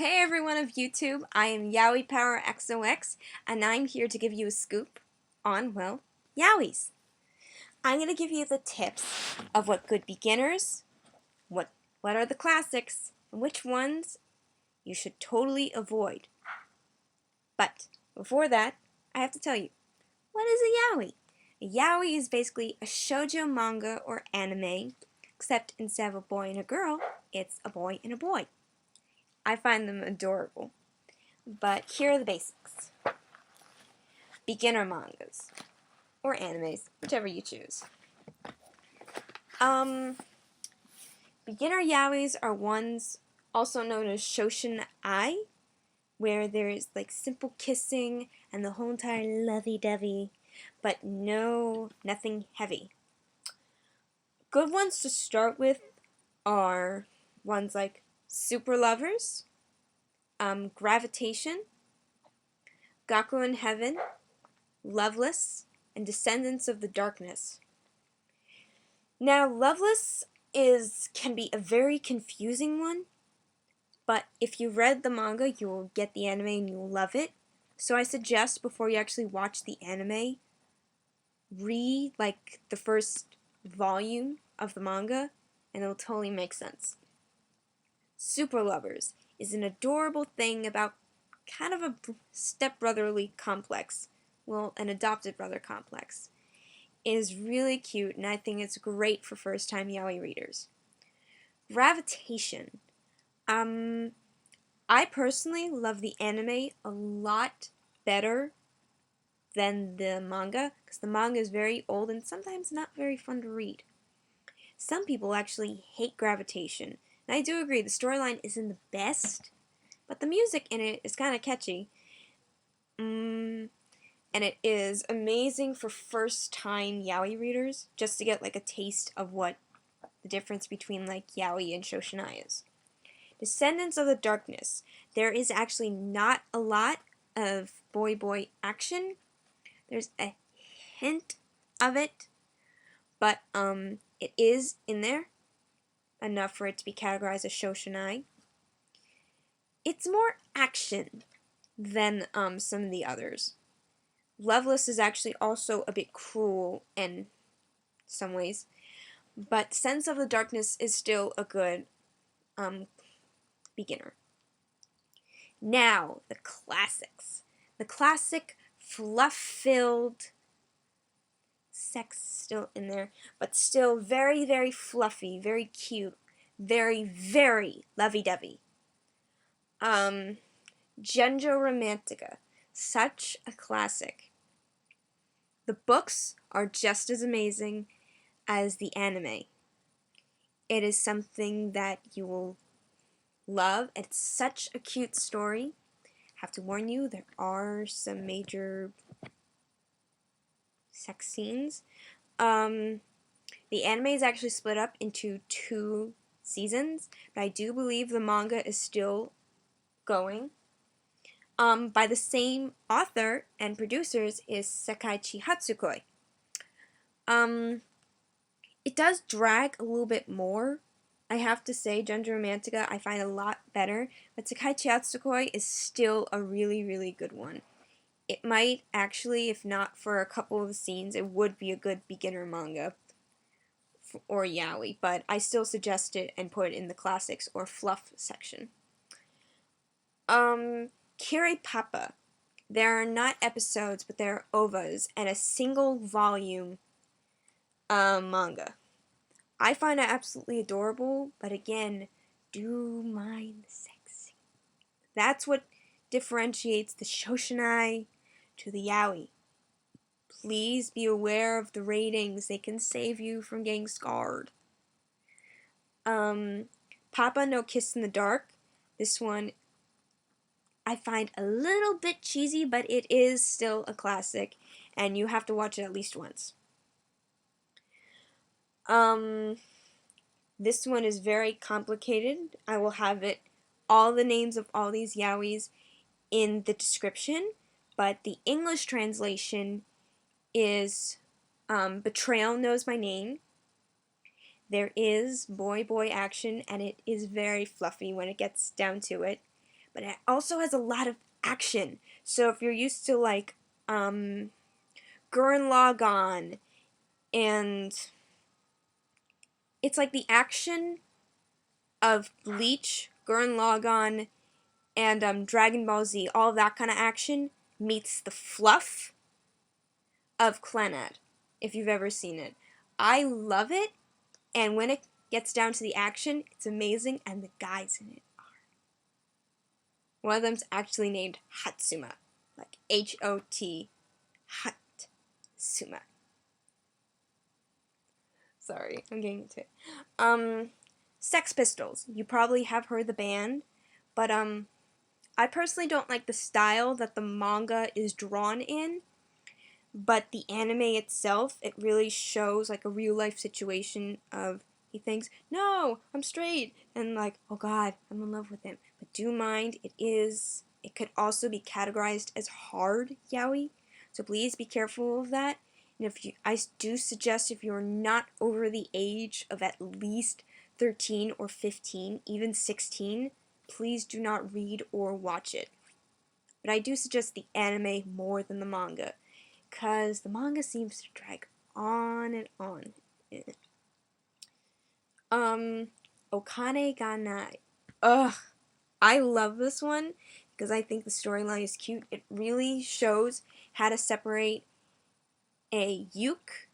Hey everyone of YouTube, I am yaoi.power.xox, and I'm here to give you a scoop on, well, yaois. I'm going to give you the tips of what good beginners, what are the classics, and which ones you should totally avoid. But before that, I have to tell you, what is a yaoi? A yaoi is basically a shoujo manga or anime, except instead of a boy and a girl, it's a boy and a boy. I find them adorable. But here are the basics. Beginner mangas. Or animes, whichever you choose. Beginner yaois are ones also known as shoshin ai, where there is like simple kissing and the whole entire lovey-dovey, but nothing heavy. Good ones to start with are ones like Super Lovers, Gravitation, Gakuen Heaven, Loveless, and Descendants of the Darkness. Now, Loveless can be a very confusing one, but if you read the manga, you will get the anime and you'll love it. So I suggest before you actually watch the anime, read like the first volume of the manga, and it'll totally make sense. Super Lovers is an adorable thing about kind of a stepbrotherly complex. Well, an adopted brother complex. It is really cute, and I think it's great for first-time yaoi readers. Gravitation. I personally love the anime a lot better than the manga, because the manga is very old and sometimes not very fun to read. Some people actually hate Gravitation, and I do agree, the storyline isn't the best, but the music in it is kind of catchy. And it is amazing for first-time yaoi readers, just to get like a taste of what the difference between like yaoi and shoshinai is. Descendants of the Darkness. There is actually not a lot of boy-boy action. There's a hint of it, but it is in there, enough for it to be categorized as shoshinai. It's more action than some of the others. Loveless is actually also a bit cruel in some ways, but Sense of the Darkness is still a good beginner. Now, the classics. The classic fluff-filled, sex still in there, but still very, very fluffy, very cute, very, very lovey-dovey. Junjou Romantica. Such a classic. The books are just as amazing as the anime. It is something that you will love. It's such a cute story. Have to warn you, there are some major sex scenes. The anime is actually split up into 2 seasons, but I do believe the manga is still going. By the same author and producers is Sekaiichi Hatsukoi. It does drag a little bit more. I have to say, Junjou Romantica I find a lot better, but Sekaiichi Hatsukoi is still a really, really good one. It might actually, if not for a couple of the scenes, it would be a good beginner manga or yaoi, but I still suggest it and put it in the classics or fluff section. Kirepapa. There are not episodes, but there are ovas and a single volume manga. I find it absolutely adorable, but again, do mind the sexy. That's what differentiates the shoshinai to the yaoi. Please be aware of the ratings. They can save you from getting scarred. Papa no Kiss in the Dark. This one I find a little bit cheesy, but it is still a classic, and you have to watch it at least once. This one is very complicated. I will have all the names of all these yaois in the description, but the English translation is Betrayal Knows My Name. There is boy-boy action, and it is very fluffy when it gets down to it. but it also has a lot of action. So if you're used to like Gurren Lagann, and it's like the action of Bleach, Gurren Lagann, and Dragon Ball Z, all of that kind of action meets the fluff of Clannad, if you've ever seen it. I love it, and when it gets down to the action, it's amazing, and the guys in it are. One of them's actually named Hatsuma, like H-O-T, Hatsuma. Sorry, I'm getting into it. Sex Pistols. You probably have heard the band, but I personally don't like the style that the manga is drawn in, but the anime itself, it really shows like a real life situation of he thinks, no, I'm straight, and like, oh god, I'm in love with him. But do mind, it could also be categorized as hard yaoi, so please be careful of that. And I do suggest if you're not over the age of at least 13 or 15, even 16, please do not read or watch it. But I do suggest the anime more than the manga, because the manga seems to drag on and on. Okane ga nai. Ugh, I love this one because I think the storyline is cute. It really shows how to separate a yuk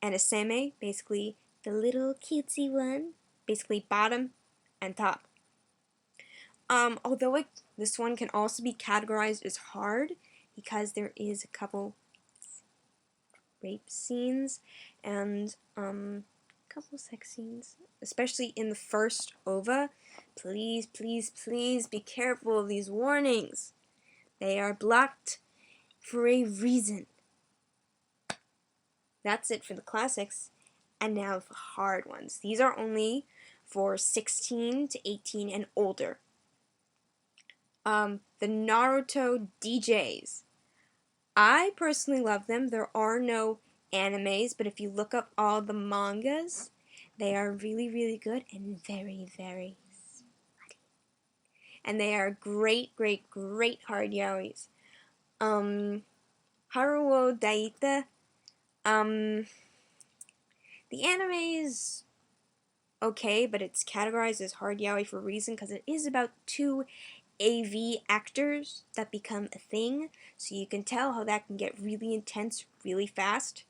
and a seme, basically the little cutesy one, basically bottom and top. Although this one can also be categorized as hard because there is a couple rape scenes and couple sex scenes, especially in the first OVA. Please, please, please be careful of these warnings. They are blocked for a reason. That's it for the classics, and now the hard ones. These are only for 16 to 18 and older. The Naruto DJs. I personally love them. There are no animes, but if you look up all the mangas, they are really, really good and very, very smutty. And they are great, great, great hard yaois. Haru daitia. The anime is okay, but it's categorized as hard yaoi for a reason, because it is about two AV actors that become a thing, so you can tell how that can get really intense really fast.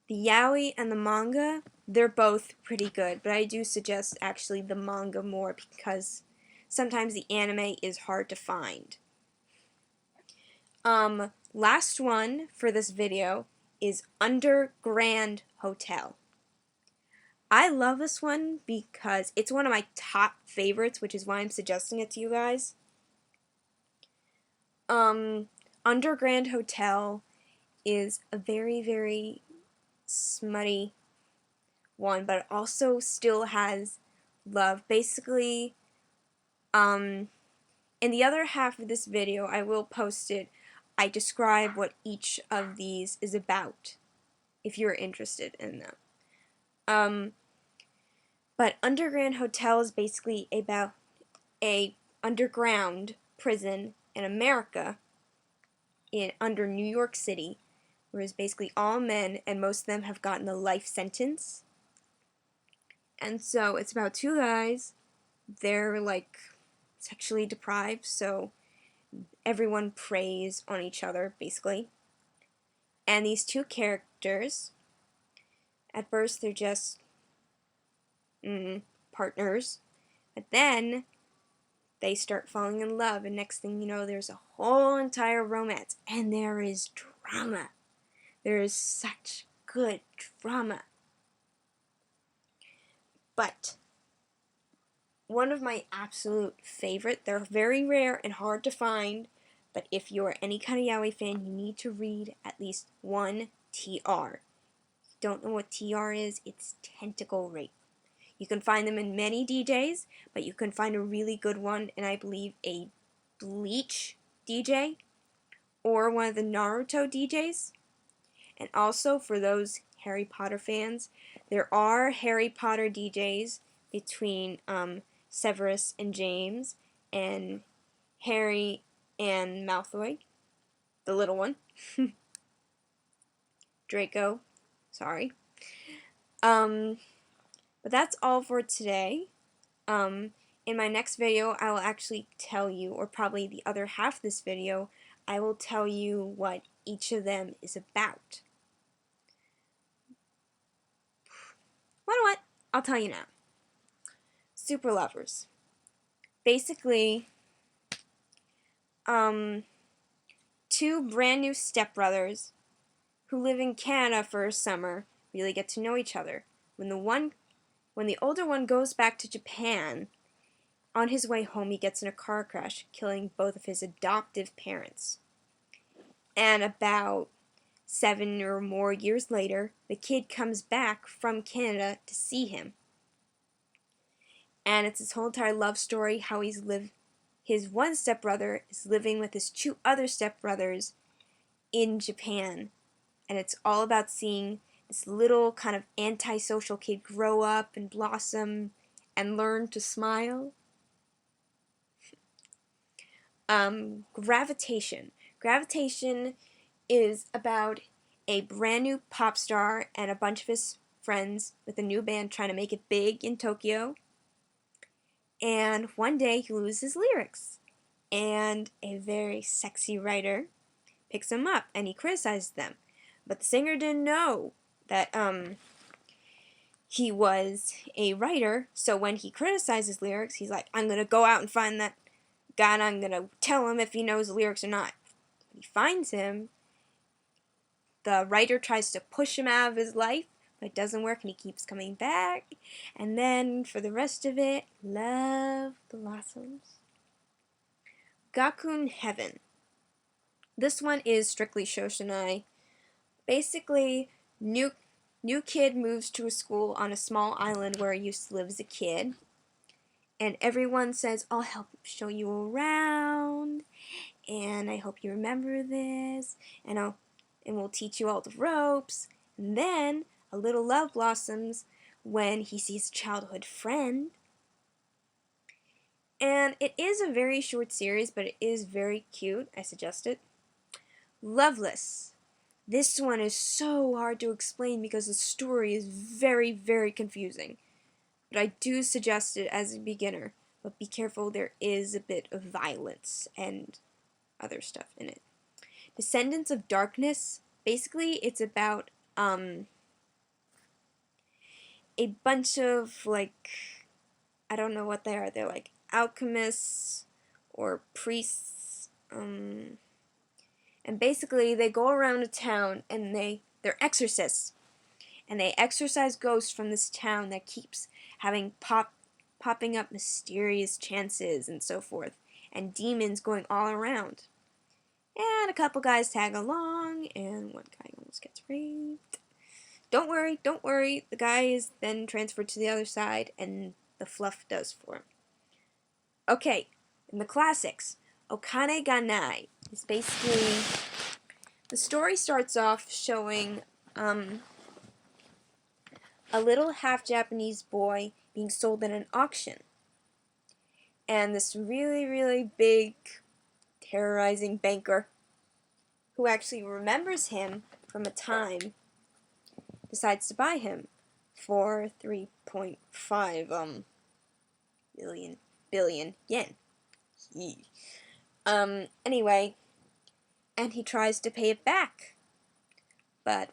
The yaoi and the manga, they're both pretty good, but I do suggest actually the manga more because sometimes the anime is hard to find. Last one for this video is Underground Hotel. I love this one because it's one of my top favorites, which is why I'm suggesting it to you guys. Underground Hotel is a very, very smutty one, but it also still has love. Basically, in the other half of this video, I will post it. I describe what each of these is about, if you're interested in them. But Underground Hotel is basically about a underground prison in America, under New York City, where it's basically all men, and most of them have gotten a life sentence. And so it's about two guys. They're like sexually deprived, so everyone preys on each other, basically. And these two characters, at first they're just partners, but then they start falling in love, and next thing you know, there's a whole entire romance, and there is drama. There is such good drama. But one of my absolute favorite, they're very rare and hard to find, but if you're any kind of yaoi fan, you need to read at least one TR. If you don't know what TR is, it's tentacle rape. You can find them in many DJs, but you can find a really good one, and I believe a Bleach DJ or one of the Naruto DJs. And also, for those Harry Potter fans, there are Harry Potter DJs between Severus and James, and Harry and Malfoy, the little one. Draco, sorry. But that's all for today. In my next video, I will actually tell you, or probably the other half of this video, I will tell you what each of them is about. Wonder what? I'll tell you now. Super lovers. Basically, two brand new stepbrothers who live in Canada for a summer really get to know each other. When the older one goes back to Japan, on his way home he gets in a car crash, killing both of his adoptive parents. And about 7 or more years later, the kid comes back from Canada to see him. And it's his whole entire love story, how his one stepbrother is living with his two other stepbrothers in Japan. And it's all about seeing this little kind of antisocial kid grow up and blossom and learn to smile. Gravitation. Gravitation is about a brand new pop star and a bunch of his friends with a new band trying to make it big in Tokyo. And one day he loses lyrics. And a very sexy writer picks him up and he criticizes them. But the singer didn't know that he was a writer, so when he criticizes lyrics, he's like, I'm gonna go out and find that guy and I'm gonna tell him if he knows the lyrics or not. When he finds him, the writer tries to push him out of his life, but it doesn't work and he keeps coming back. And then for the rest of it, love blossoms. Gakuen Heaven. This one is strictly shoujonai. Basically, new kid moves to a school on a small island where he used to live as a kid. And everyone says, I'll help show you around. And I hope you remember this. And we'll teach you all the ropes. And then a little love blossoms when he sees a childhood friend. And it is a very short series, but it is very cute. I suggest it. Loveless. This one is so hard to explain because the story is very, very confusing. But I do suggest it as a beginner. But be careful, there is a bit of violence and other stuff in it. Descendants of Darkness. Basically, it's about a bunch of, like, I don't know what they are. They're like alchemists or priests. And basically, they go around a town and they're exorcists. And they exorcise ghosts from this town that keeps having popping up mysterious chances and so forth. And demons going all around. And a couple guys tag along, and one guy almost gets raped. Don't worry, don't worry. The guy is then transferred to the other side, and the fluff does for him. Okay, in the classics, Okane ga nai is basically... The story starts off showing a little half-Japanese boy being sold at an auction. And this really, really big, terrorizing banker, who actually remembers him from a time, decides to buy him for 3.5 billion yen. Anyway, and he tries to pay it back. But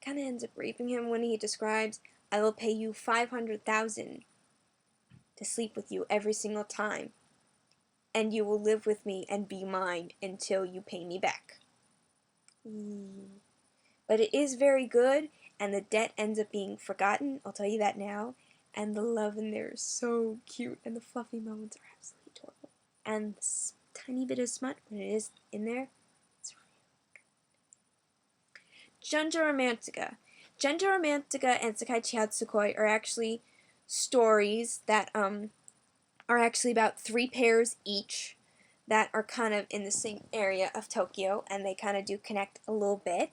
kind of ends up raping him when he describes, I will pay you 500,000 to sleep with you every single time. And you will live with me and be mine until you pay me back. But it is very good, and the debt ends up being forgotten, I'll tell you that now. And the love in there is so cute, and the fluffy moments are absolutely adorable. And this tiny bit of smut, when it is in there, it's really good. Junjou Romantica. Junjou Romantica and Sekaiichi Hatsukoi are actually stories that are actually about 3 pairs each that are kind of in the same area of Tokyo, and they kind of do connect a little bit.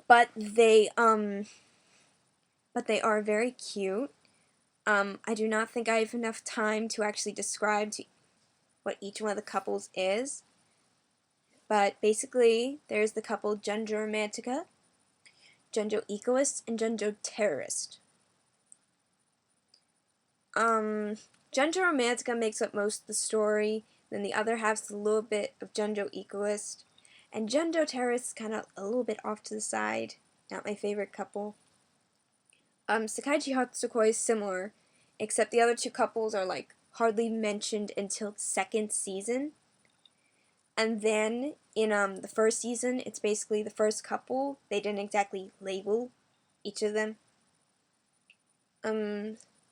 But they are very cute. I do not think I have enough time to actually describe what each one of the couples is. But basically, there's the couple Junjou Romantica, Junjou Egoist, and Junjou Terrorist. Junjou Romantica makes up most of the story, then the other half's a little bit of Junjou Egoist, and Junjou Terrorist is kind of a little bit off to the side. Not my favorite couple. Sekaiichi Hatsukoi is similar, except the other two couples are like hardly mentioned until the second season. And then in the first season, it's basically the first couple. They didn't exactly label each of them.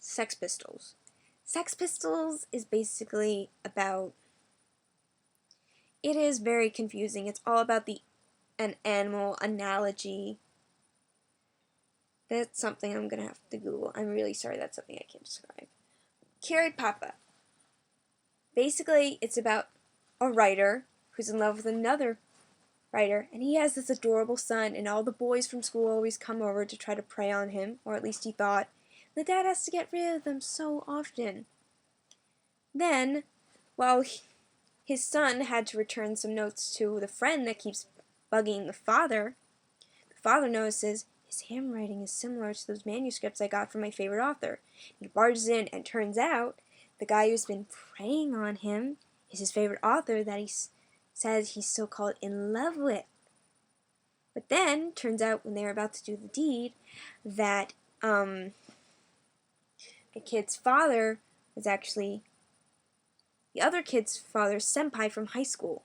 Sex Pistols. Sex Pistols is basically about... It is very confusing. It's all about an animal analogy. That's something I'm going to have to Google. I'm really sorry, that's something I can't describe. Kirepapa. Basically, it's about a writer who's in love with another writer, and he has this adorable son, and all the boys from school always come over to try to prey on him, or at least he thought. The dad has to get rid of them so often. Then, while his son had to return some notes to the friend that keeps bugging the father notices his handwriting is similar to those manuscripts I got from my favorite author. He barges in, and turns out the guy who's been preying on him is his favorite author that he says he's so-called in love with. But then, turns out when they were about to do the deed, that the kid's father was actually the other kid's father's senpai from high school.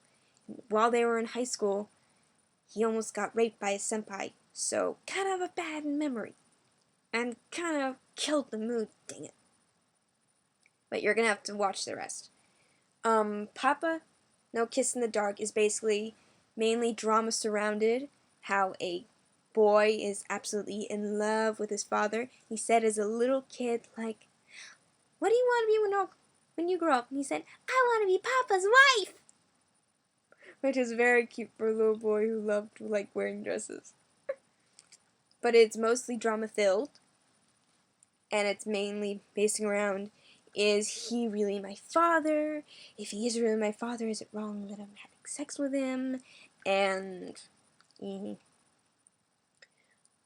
While they were in high school, he almost got raped by his senpai, so kind of a bad memory. And kind of killed the mood, dang it. But you're gonna have to watch the rest. Papa, No Kiss in the Dark is basically mainly drama surrounded, how a boy is absolutely in love with his father. He said as a little kid, like, what do you want to be when you grow up? And he said, I want to be Papa's wife! Which is very cute for a little boy who loved, like, wearing dresses. But it's mostly drama-filled, and it's mainly basing around, is he really my father? If he is really my father, is it wrong that I'm having sex with him? And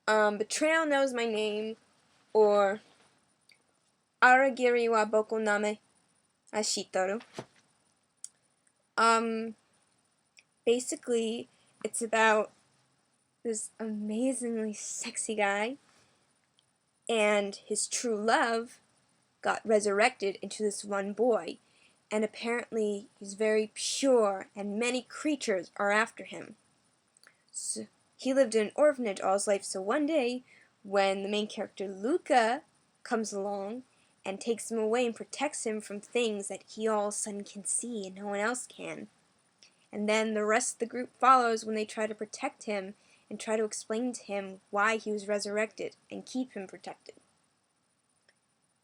Betrayal Knows My Name, or Uragiri wa boku Namae shitteiru. Basically, it's about this amazingly sexy guy, and his true love got resurrected into this one boy, and apparently he's very pure, and many creatures are after him. So he lived in an orphanage all his life, so one day, when the main character Luca comes along and takes him away and protects him from things that he all of a sudden can see and no one else can. And then the rest of the group follows when they try to protect him and try to explain to him why he was resurrected and keep him protected.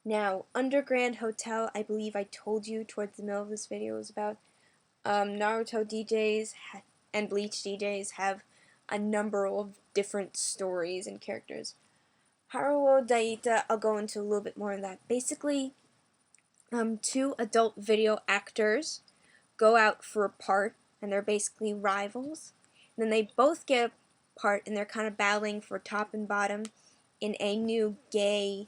Now, Underground Hotel, I believe I told you towards the middle of this video, is about Naruto DJs and Bleach DJs have a number of different stories and characters. Haru daitia, I'll go into a little bit more of that. Basically, two adult video actors go out for a part, and they're basically rivals. And then they both get a part, and they're kind of battling for top and bottom in a new gay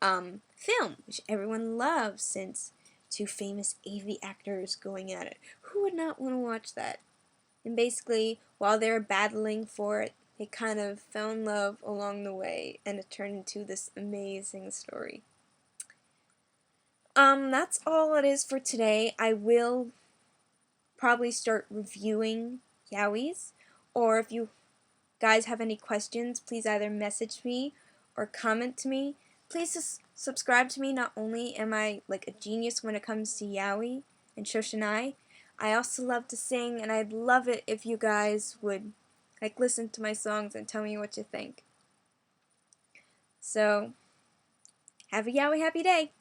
film, which everyone loves, since two famous AV actors going at it. Who would not want to watch that? And basically, while they're battling for it, they kind of fell in love along the way, and it turned into this amazing story. That's all it is for today. I will probably start reviewing yaois, or if you guys have any questions, please either message me or comment to me. Please subscribe to me. Not only am I like a genius when it comes to yaoi and shoshinai, I also love to sing, and I'd love it if you guys would like listen to my songs and tell me what you think. So, have a yaoi happy day!